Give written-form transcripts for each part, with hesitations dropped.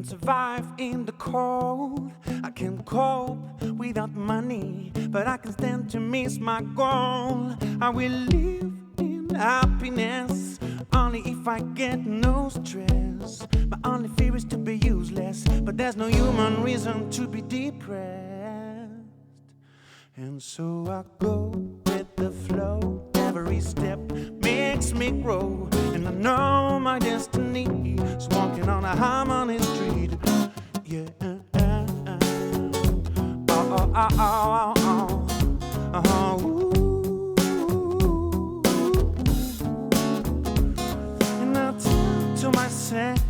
survive in the cold. I can cope without money, but I can stand to miss my goal. I will live in happiness only if I get no stress. My only fear is to be useless, but there's no human reason to be depressed. And so I go with the flow. Every step makes me grow, and I know my destiny is walking on a harmony street. Yeah. Oh, oh, oh, oh, oh, oh. And I tell to myself,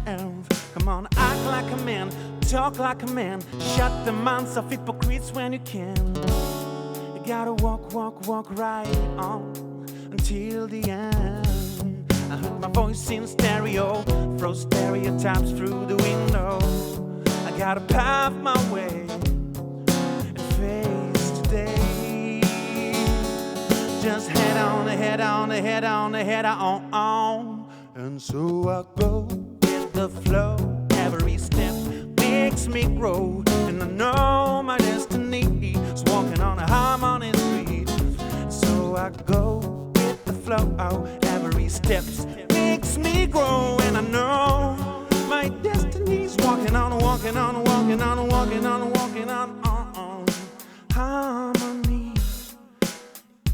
come on, act like a man, talk like a man, shut the mouths of hypocrites when you can. You gotta walk, walk, walk right on until the end. I heard my voice in stereo, throw stereotypes through the window. I gotta pave my way and face today. Just head on, head on, head on, head on. And so I go with the flow. Every step makes me grow, and I know my destiny is walking on a harmony street. So I go with the flow. Every step makes me grow, and I know my destiny's walking on, walking on, walking on, walking on, walking on. Harmony,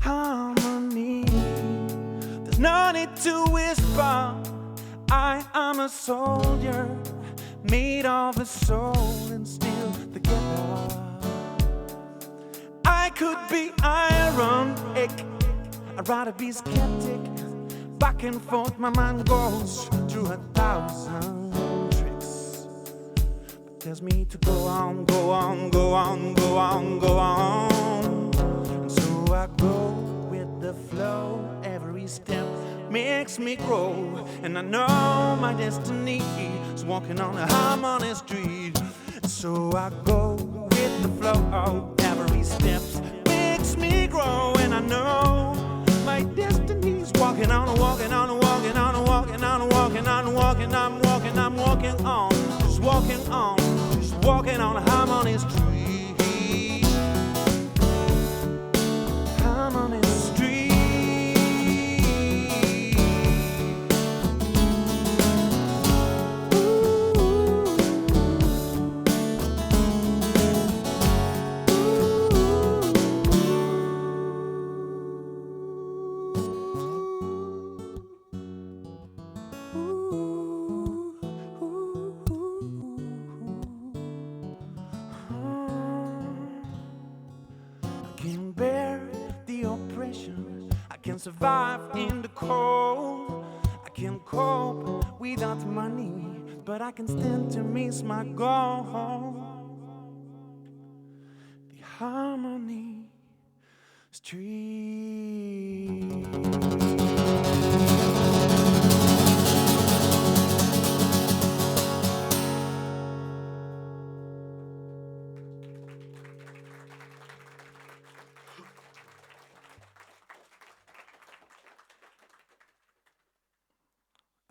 harmony. There's no need to whisper. I am a soldier, made of a soul and still together. I could be ironic, I'd rather be skeptic. Back and forth my mind goes through 1,000 tricks, but tells me to go on, go on, go on, go on, go on. And so I go with the flow. Every step makes me grow, and I know my destiny is walking on a harmony street. So I go with the flow. Every step makes me grow, and I know my destiny's walking on, walking on, walking on, walking on, walking on, walking. I'm walking on, just walking on, just walking on a harmony street. Harmony street. I can survive in the cold. I can cope without money, but I can stand to miss my goal. The harmony street.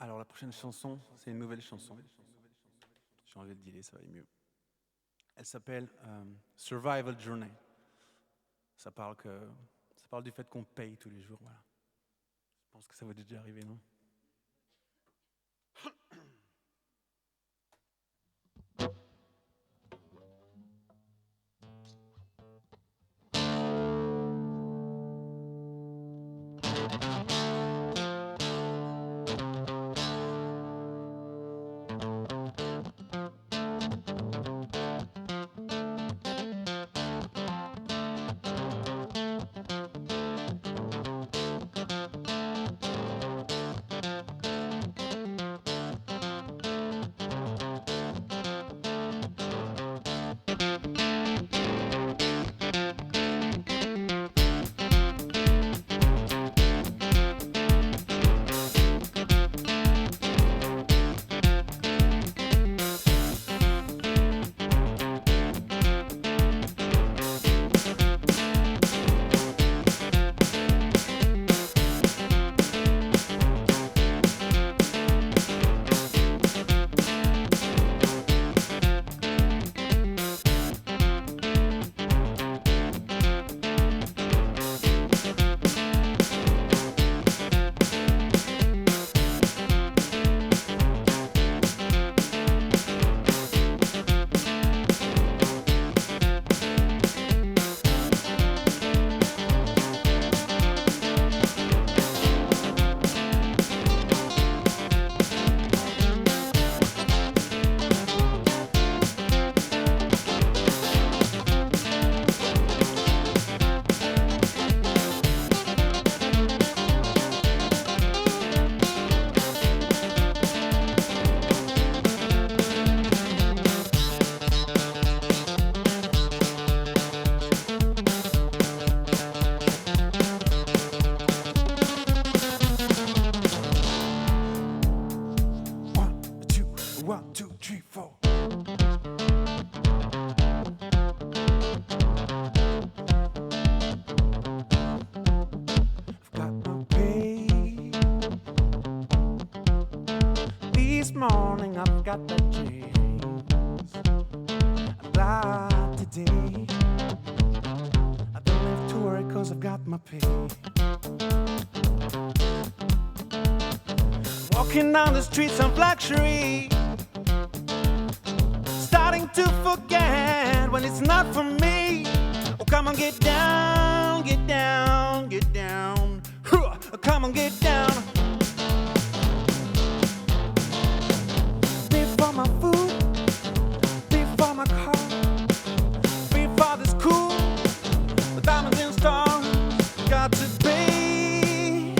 Alors la prochaine chanson, c'est une nouvelle chanson. J'ai enlevé le delay, ça va aller mieux. Elle s'appelle Survival Journey. Ça parle du fait qu'on paye tous les jours. Voilà. Je pense que ça va déjà arriver, non? got that chance. I'm glad today I don't have to worry cause I've got my pay. Walking down the streets of luxury, starting to forget when it's not for me. Oh, come on, get down, get down, get down. Huh, come on, get down. Pay for my food, pay for my car, pay for this cool, the diamonds and stars. Got to pay.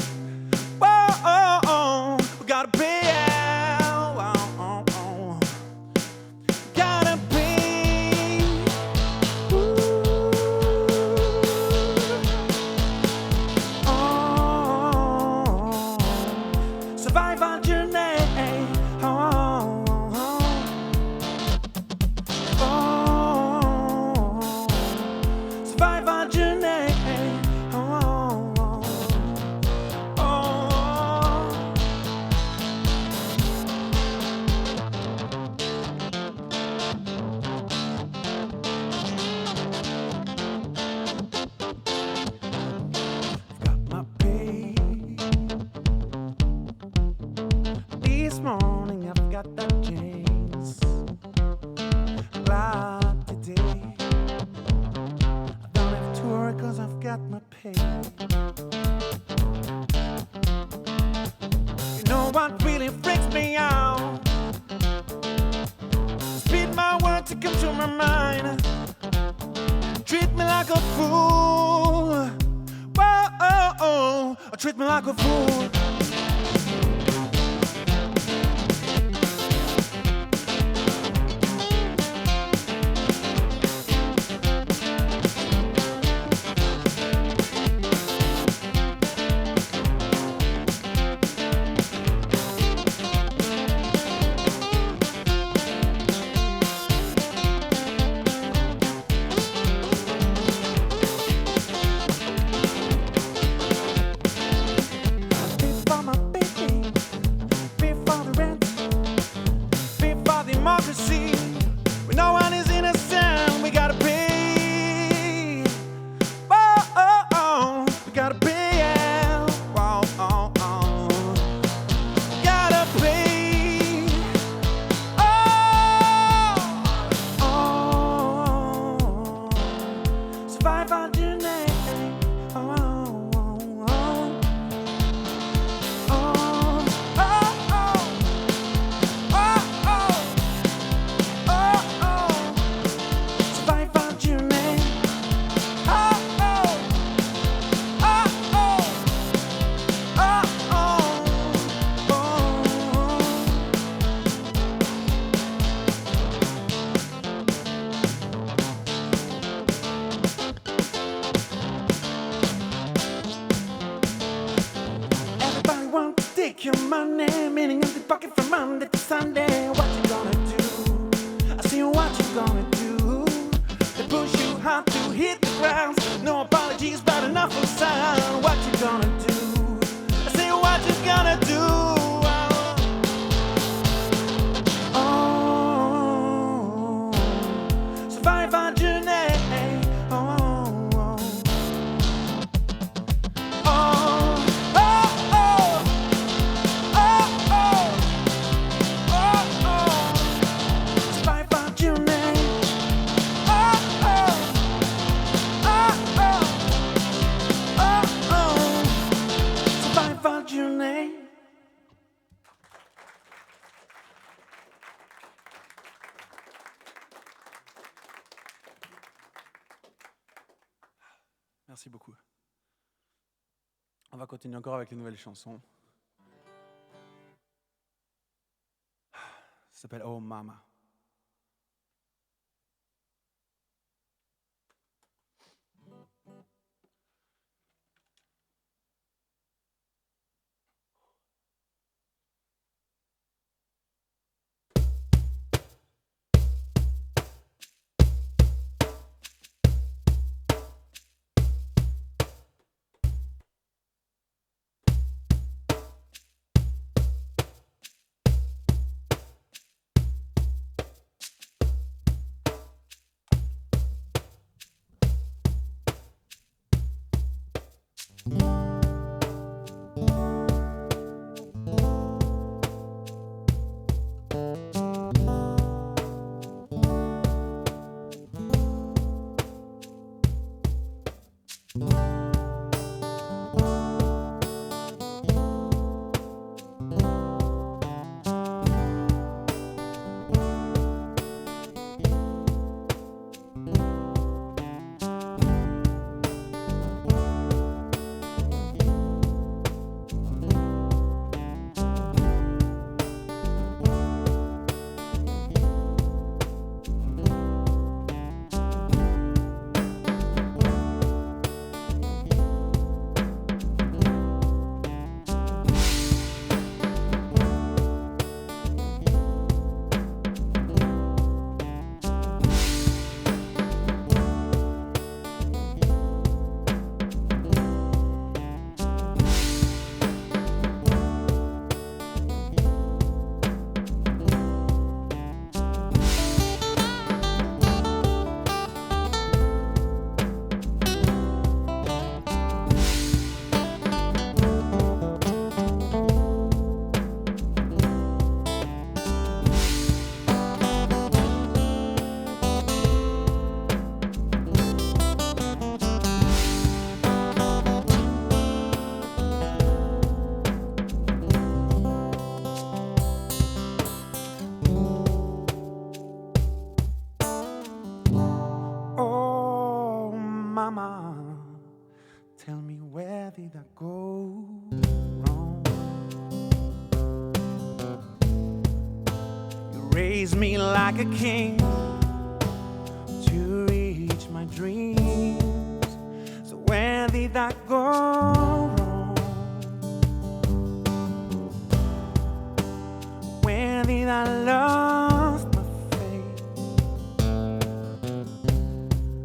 Whoa, oh, oh. We gotta pay out. Oh, oh, oh. Gotta pay. Ooh. Oh, survival journey. Oh, oh, oh. Oh, survival journey. Oh, oh, oh. Got my pay. This morning I've got that chance. Glad today I don't have to worry cause I've got my pay. You know what really freaks me out? Speed my words to come to my mind. Treat me like a fool. Whoa, oh, oh. Treat me like a fool. Pay for my baby, pay for the rent, pay for democracy. When no one is innocent, we gotta pay. Whoa, oh, oh. We gotta pay out. Whoa, oh, oh. Gotta pay. Oh, oh. Survival journey. Oh, oh, oh, oh. Oh, oh, oh. Oh, oh. Oh, oh. Survival journey. Oh, oh. Oh, oh. Oh, oh. Everybody wants to take your money, meaning empty pocket from Monday to Sunday. What you gonna do? I see what you gonna do. They push you hard to hit the ground. No apologies, but enough of sound. What you gonna do? I see what you gonna do. Oh, survival journey. Oh, oh, oh. Oh, oh, oh. Oh, oh. Oh, oh. Survival journey. Oh, oh. Oh, oh. Oh, oh. Survival journey. Merci beaucoup. On va continuer encore avec les nouvelles chansons. Ça s'appelle Oh Mama. Oh, mama, tell me where did I go wrong? You raised me like a king to reach my dreams. So where did I go wrong? Where did I lose my faith?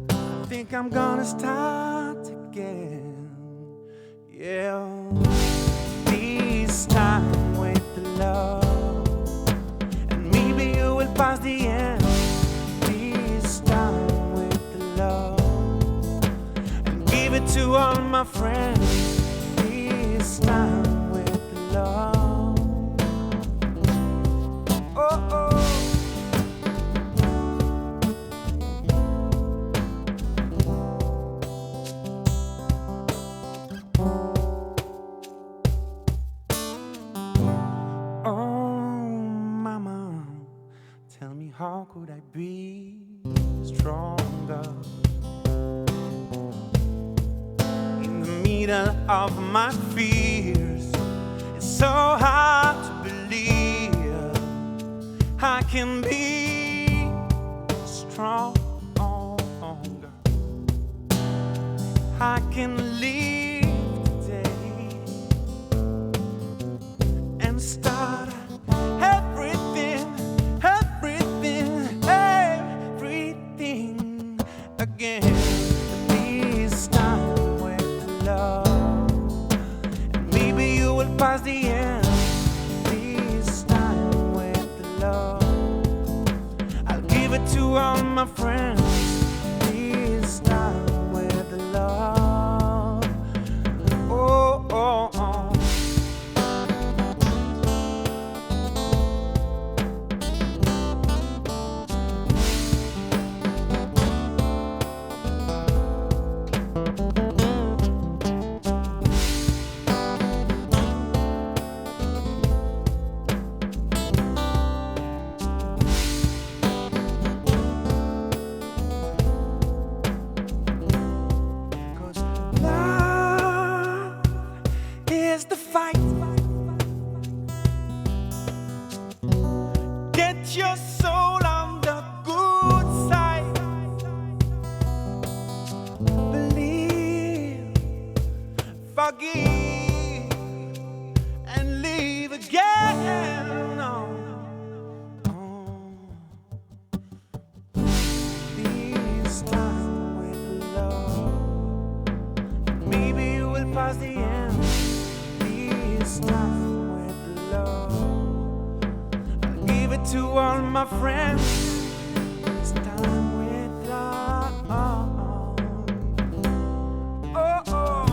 I think I'm gonna start again. Yeah, this time with the love, and maybe you will pass the end. This time with the love, and give it to all my friends. This time with the love. Oh, oh. Tell me, how could I be stronger in the middle of my fears? It's so hard to believe I can be stronger. I can live today and start everything again. This time with the love, and maybe you will pass the end. This time with the love, I'll give it to all my friends. This time with the love. Oh, oh, oh. The fight. Get your soul on the good side. Believe, forgive, and live again. Oh. This time with love, maybe you will pass the end. This time with love, I'll give it to all my friends. This time with love. Oh, oh.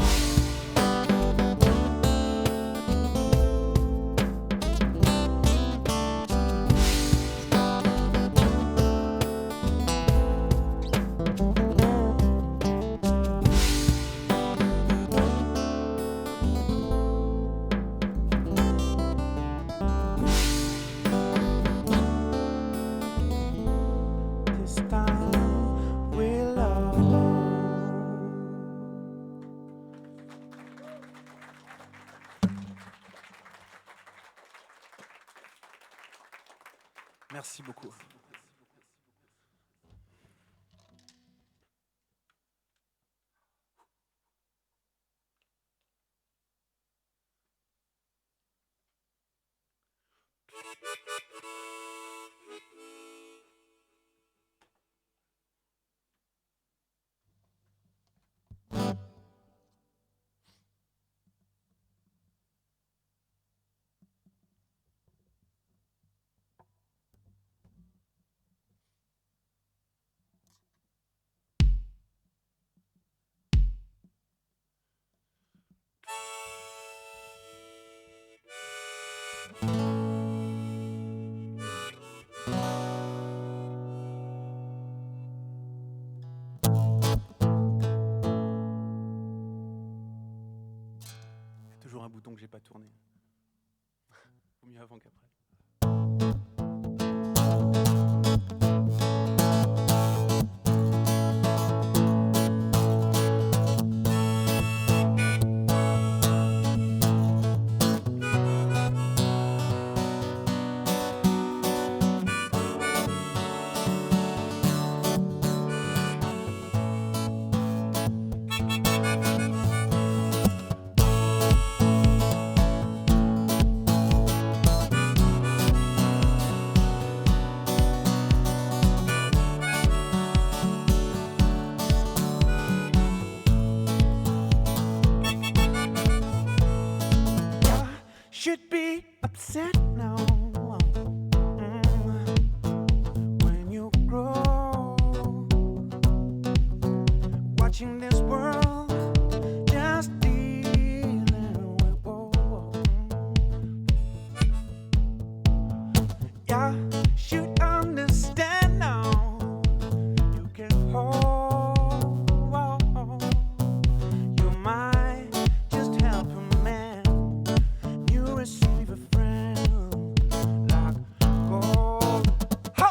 Merci beaucoup. Toujours un bouton que j'ai pas tourné. Vaut mieux avant qu'après. Should be upset now. When you grow, watching this world just dealing with woe. Yeah, should understand now. You can hold. You might just help a man. Receive a friend like gold. Ho!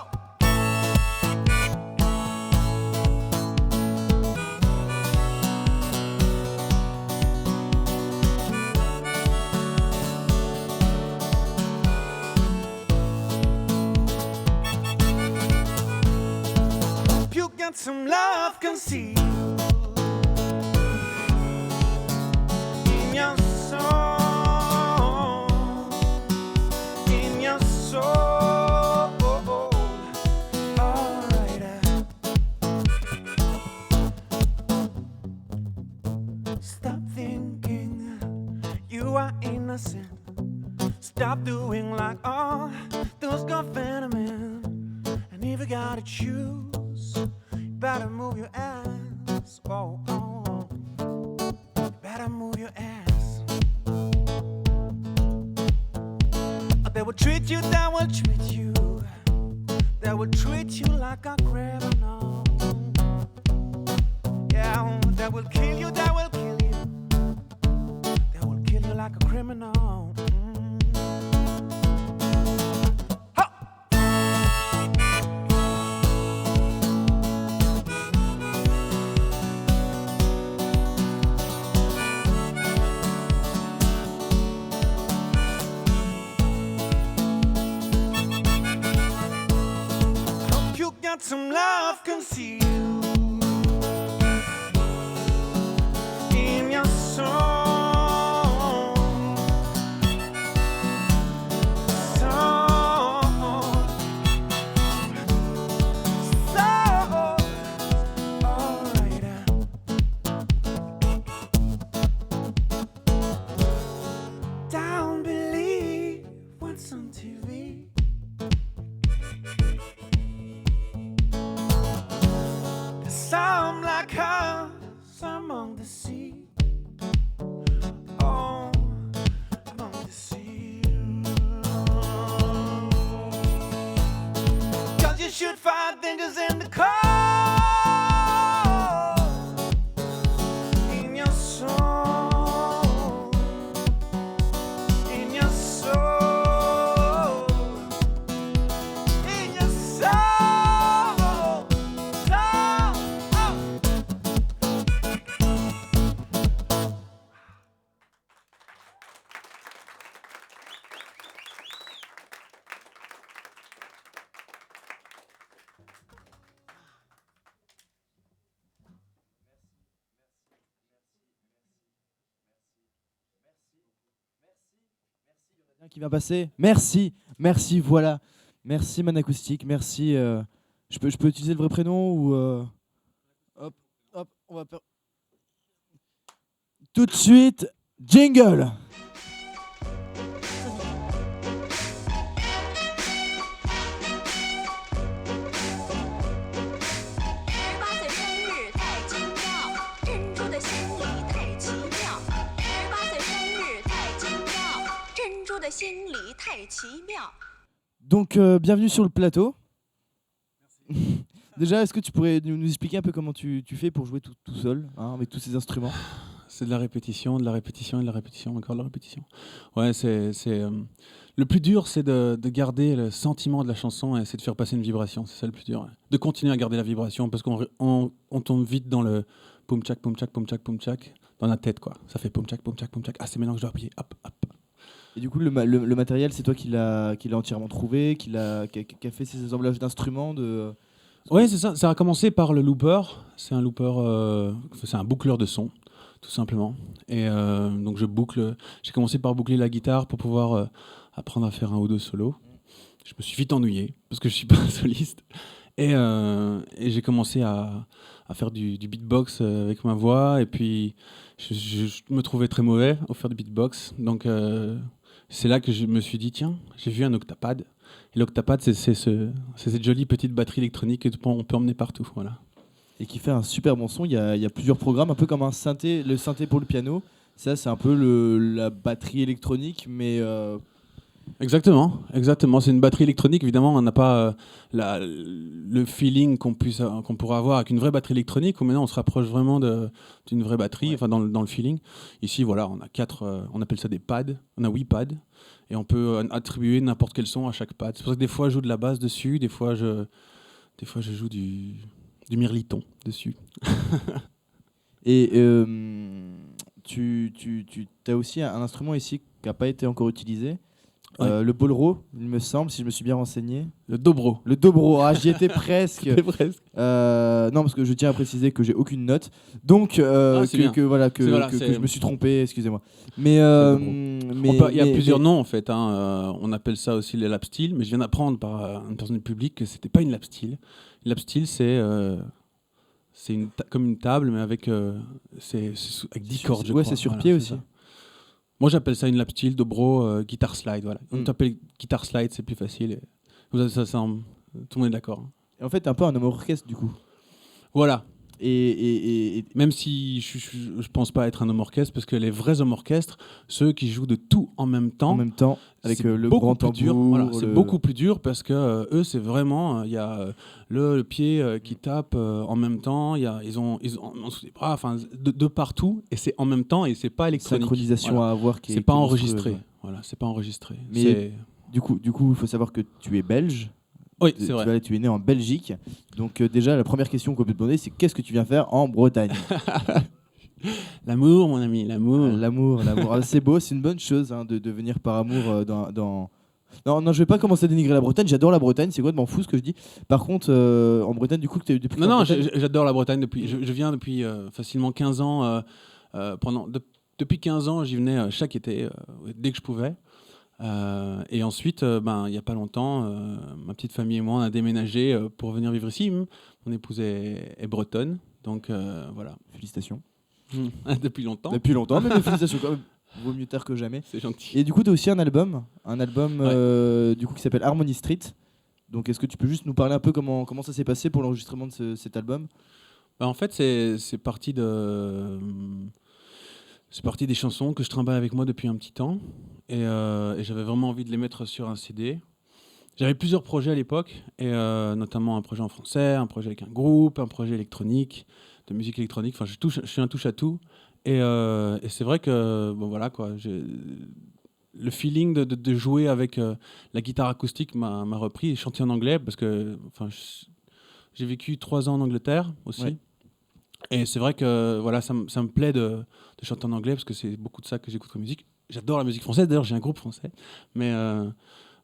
Hope you got some love concealed in your soul. Stop thinking you are innocent. Stop doing like all those government. And if you gotta choose, you better move your ass. Oh, oh, you better move your ass. They will treat you, they will treat you. They will treat you like a criminal. Yeah, they will kill you, they will kill you. They will kill you like a criminal. Got some love concealed Qui vient passer. Merci, merci, voilà. Merci Man Acoustique, merci. Je peux utiliser le vrai prénom ou hop, hop, on va faire tout de suite jingle. Donc, bienvenue sur le plateau. Déjà, est-ce que tu pourrais nous expliquer un peu comment tu fais pour jouer tout seul, hein, avec tous ces instruments? C'est de la répétition, de la répétition et de la répétition, encore de la répétition. Ouais, le plus dur, c'est de garder le sentiment de la chanson et c'est de faire passer une vibration. C'est ça le plus dur. Ouais. De continuer à garder la vibration parce qu'on tombe vite dans le poum tchak, poum tchak, poum tchak, poum tchak dans la tête, quoi. Ça fait poum tchak, poum tchak, poum tchak. Ah, c'est maintenant que je dois appuyer. Hop, hop. Et du coup, le matériel, c'est toi qui l'as entièrement trouvé, qui a fait ces assemblages d'instruments Ouais, c'est ça. Ça a commencé par le looper. C'est un looper, c'est un boucleur de son, tout simplement. Et donc j'ai commencé par boucler la guitare pour pouvoir apprendre à faire un ou deux solos. Je me suis vite ennuyé parce que je suis pas un soliste. Et j'ai commencé à faire du beatbox avec ma voix. Et puis je me trouvais très mauvais au faire du beatbox. Donc c'est là que je me suis dit, tiens, j'ai vu un octapad. Et l'octapad, c'est cette jolie petite batterie électronique qu'on peut emmener partout. Voilà. Et qui fait un super bon son. Il y a plusieurs programmes, un peu comme un synthé, le synthé pour le piano. Ça, c'est un peu la batterie électronique, mais... Exactement. C'est une batterie électronique. Évidemment, on n'a pas le feeling qu'on pourrait avoir avec une vraie batterie électronique. Où maintenant, on se rapproche vraiment d'une vraie batterie, ouais. Enfin dans le feeling. Ici, voilà, on a 4, on appelle ça des pads. On a 8 pads. Et on peut attribuer n'importe quel son à chaque pad. C'est pour ça que des fois, je joue de la basse dessus. Des fois, je joue du mirliton dessus. Et tu as aussi un instrument ici qui n'a pas été encore utilisé. Ouais. Le bolero, il me semble, si je me suis bien renseigné. Le dobro. Le dobro, j'y étais presque. presque. Non, parce que je tiens à préciser que j'ai aucune note. Donc, que je me suis trompé, excusez-moi. Mais il y a plusieurs noms en fait. On appelle ça aussi les lap steel, mais je viens d'apprendre par une personne du public que c'était pas une lap steel. Une lap steel, c'est comme une table, mais avec 10 cordes. Ouais, c'est sur pied aussi. Ça. Moi, j'appelle ça une lap steel, dobro, guitar slide. Voilà. On t'appelle guitar slide, c'est plus facile. Tout le monde est d'accord. Et en fait, t'es un peu un homme orchestre du coup. Voilà. Et même si je pense pas être un homme orchestre, parce que les vrais hommes orchestres, ceux qui jouent de tout en même temps, avec le grand tambour, dur. Voilà, c'est beaucoup plus dur parce que eux, c'est vraiment, il y a le pied qui tape en même temps, ils ont en dessous des bras, enfin de partout, et c'est en même temps et c'est pas électronique. Synchronisation à avoir qui est. C'est pas enregistré. Voilà, c'est pas enregistré. Mais du coup, il faut savoir que tu es belge. Oui, c'est vrai. Tu es né en Belgique. Donc déjà, la première question qu'on peut te demander, c'est qu'est-ce que tu viens faire en Bretagne? L'amour, mon ami, l'amour. L'amour. C'est beau, c'est une bonne chose de venir par amour dans... Non, je vais pas commencer à dénigrer la Bretagne. J'adore la Bretagne, c'est complètement fou ce que je dis. Par contre, en Bretagne, du coup, que tu as eu depuis... Non, j'adore la Bretagne. Je viens depuis facilement 15 ans. Depuis 15 ans, j'y venais chaque été, dès que je pouvais. Et ensuite, il n'y a pas longtemps, ma petite famille et moi, on a déménagé pour venir vivre ici. Mon épouse est bretonne, donc voilà. Félicitations. Depuis longtemps. Depuis longtemps, mais félicitations quand même. Vaut mieux tard que jamais. C'est gentil. Et du coup, tu as aussi un album ouais. Du coup, qui s'appelle Harmony Street. Donc, est-ce que tu peux juste nous parler un peu comment ça s'est passé pour l'enregistrement de cet album? En fait, c'est parti de... C'est parti des chansons que je trimballe avec moi depuis un petit temps et j'avais vraiment envie de les mettre sur un CD. J'avais plusieurs projets à l'époque, et notamment un projet en français, un projet avec un groupe, un projet électronique, de musique électronique. Enfin, je suis un touche à tout. Et c'est vrai que bon, voilà, quoi, le feeling de jouer avec la guitare acoustique m'a repris, et chanter en anglais parce que j'ai vécu 3 ans en Angleterre aussi. Ouais. Et c'est vrai que voilà, ça me plaît de chanter en anglais parce que c'est beaucoup de ça que j'écoute comme musique. J'adore la musique française, d'ailleurs j'ai un groupe français, mais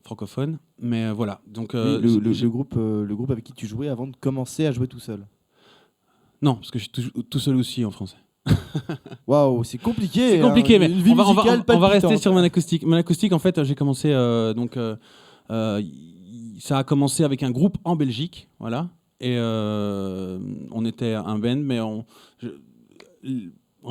francophone. Mais voilà. Donc, le groupe avec qui tu jouais avant de commencer à jouer tout seul? Non, parce que je suis tout seul aussi en français. Waouh, c'est compliqué. C'est compliqué, hein. mais Une vie on va musicale rester palpitante. sur mon acoustique. Mon acoustique, en fait, j'ai commencé ça a commencé avec un groupe en Belgique, voilà. Et on était un band, mais en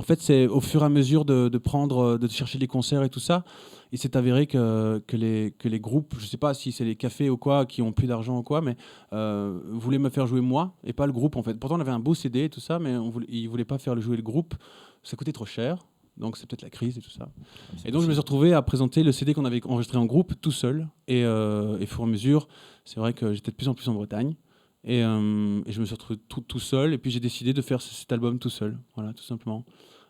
fait, c'est au fur et à mesure de chercher des concerts et tout ça. Il s'est avéré que les groupes, je ne sais pas si c'est les cafés ou quoi, qui ont plus d'argent ou quoi, mais voulaient me faire jouer moi et pas le groupe, en fait. Pourtant, on avait un beau CD et tout ça, mais ils ne voulaient pas faire jouer le groupe. Ça coûtait trop cher. Donc c'est peut-être la crise et tout ça. Et donc je me suis retrouvé à présenter le CD qu'on avait enregistré en groupe tout seul. Et au fur et à mesure, c'est vrai que j'étais de plus en plus en Bretagne. Et je me suis retrouvé tout seul. Et puis j'ai décidé de faire cet album tout seul. Voilà, tout simplement.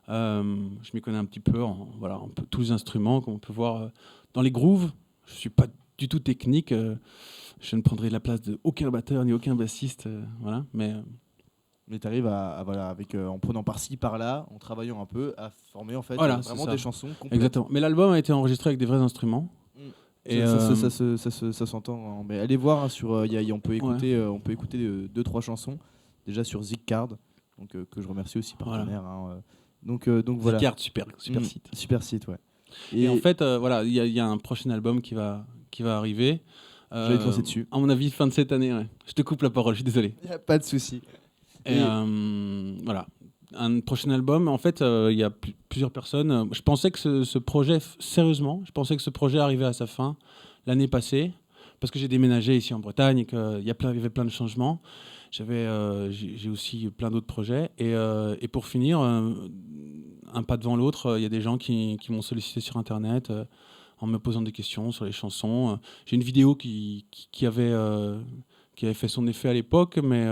Je m'y connais un petit peu, voilà, un peu tous les instruments, comme on peut voir dans les grooves. Je ne suis pas du tout technique. Je ne prendrai la place de aucun batteur ni aucun bassiste. Voilà, Mais tu arrives voilà, en prenant par-ci, par-là, en travaillant un peu, à former en fait voilà, vraiment c'est ça. des chansons complètes. Exactement. Mais l'album a été enregistré avec des vrais instruments. Et ça s'entend. Hein. Mais allez voir, hein, on peut écouter 2-3 chansons déjà sur Zicard, donc que je remercie aussi partenaire. Voilà. Hein, donc voilà. Zicard, super site. Super site, ouais. Et en fait, voilà, il y a un prochain album qui va arriver. J'allais te lancer dessus. À mon avis, fin de cette année. Ouais. Je te coupe la parole, je suis désolé. Y a pas de souci. Et voilà, un prochain album. En fait, il y a plusieurs personnes. Je pensais que ce projet, sérieusement, ce projet arrivait à sa fin l'année passée, parce que j'ai déménagé ici en Bretagne et qu'il y avait plein de changements. J'ai aussi plein d'autres projets. Et pour finir, un pas devant l'autre, il y a des gens qui m'ont sollicité sur Internet en me posant des questions sur les chansons. J'ai une vidéo qui avait fait son effet à l'époque, mais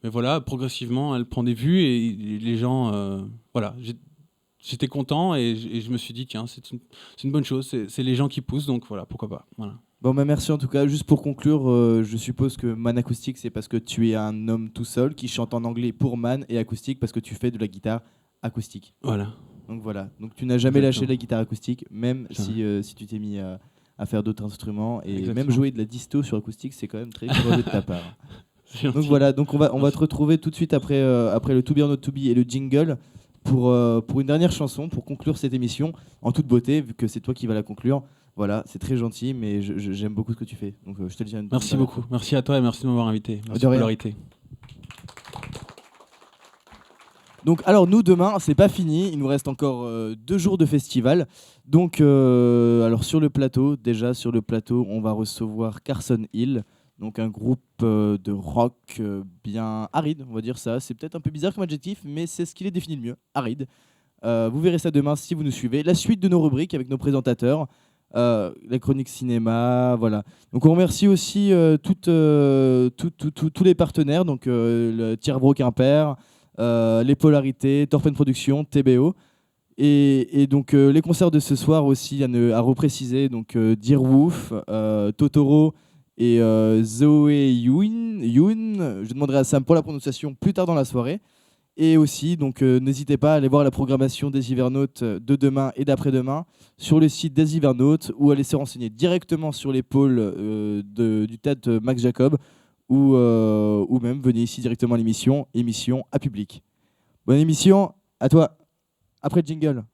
voilà, progressivement, elle prend des vues et les gens... voilà, j'étais content et je me suis dit, tiens, c'est une bonne chose, c'est les gens qui poussent, donc voilà, pourquoi pas. Voilà. Bon, bah merci en tout cas. Juste pour conclure, je suppose que Man Acoustique, c'est parce que tu es un homme tout seul qui chante en anglais pour Man, et acoustique parce que tu fais de la guitare acoustique. Voilà. Donc tu n'as jamais Exactement. lâché la guitare acoustique, même si tu t'es mis à faire d'autres instruments, et Exactement. même jouer de la disto sur acoustique, c'est quand même très courageux de ta part. C'est gentil. Donc voilà, donc on va te retrouver tout de suite après le To Be or Not To Be et le jingle pour une dernière chanson pour conclure cette émission en toute beauté, vu que c'est toi qui vas la conclure. Voilà, c'est très gentil, mais j'aime beaucoup ce que tu fais. Donc je te le dis. Merci beaucoup. Merci à toi et merci de m'avoir invité. Merci De rien. Polarité. Donc alors nous demain c'est pas fini, il nous reste encore 2 jours de festival. Donc alors sur le plateau on va recevoir Carson Hill, donc un groupe de rock bien aride, on va dire ça. C'est peut-être un peu bizarre comme adjectif, mais c'est ce qui les définit le mieux, aride. Vous verrez ça demain si vous nous suivez. La suite de nos rubriques avec nos présentateurs, la chronique cinéma, voilà. Donc on remercie aussi tous les partenaires, donc le Tierbro Quimper, les Polarités, Torpen Productions, TBO. Et donc les concerts de ce soir aussi à repréciser, donc Deerwolf, Totoro et Zoé Yoon. Je demanderai à Sam pour la prononciation plus tard dans la soirée. Et aussi, donc n'hésitez pas à aller voir la programmation des Hivernautes de demain et d'après-demain sur le site des Hivernautes, ou aller se renseigner directement sur les pôles du théâtre Max Jacob, ou même venez ici directement à l'émission à public. Bonne émission, à toi, après le jingle.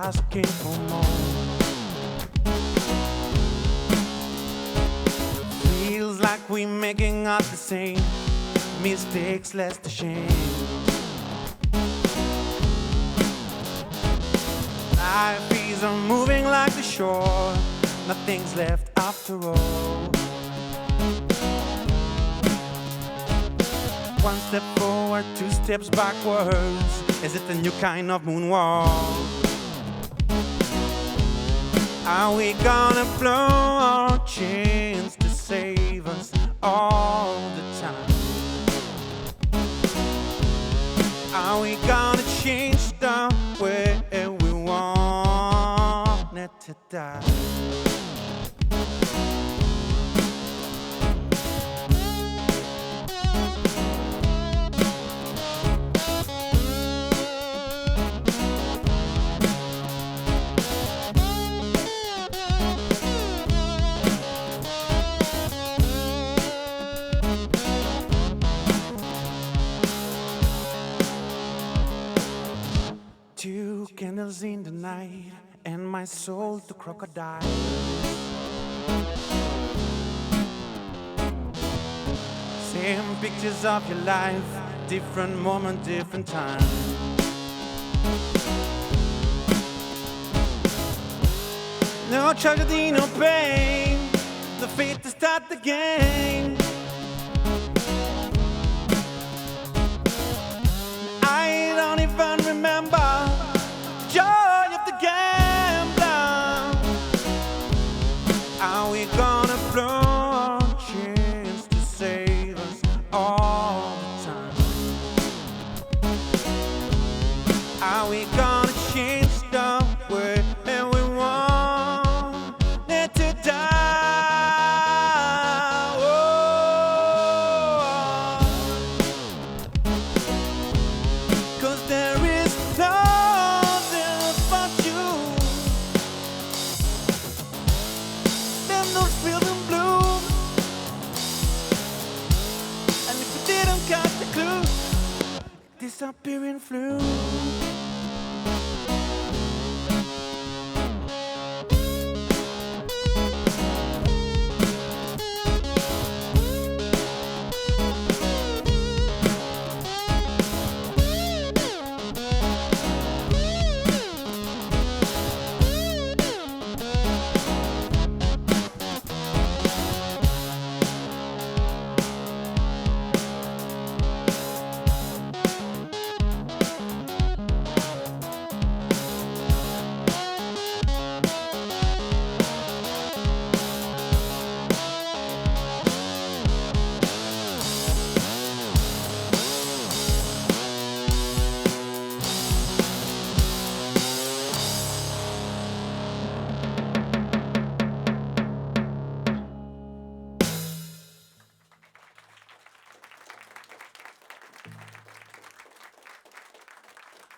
asking for more. Feels like we're making up the same mistakes, less to shame. Life is moving like the shore, nothing's left after all. One step forward, two steps backwards. Is it a new kind of moonwalk? Are we gonna blow our chains to save us all the time? Are we gonna change the way we want it to die? Two candles in the night, and my soul to crocodile. Same pictures of your life, different moment, different time. No tragedy, no pain, the fate to start the game. I don't even remember joy of the gambler. Are we gonna blow our chance to save us all the time? Are we gonna change the way we want it to die? Oh. Cause there is nothing but you. Then those feeling blue. And if we didn't catch the clue, disappearing flu.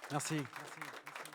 Merci.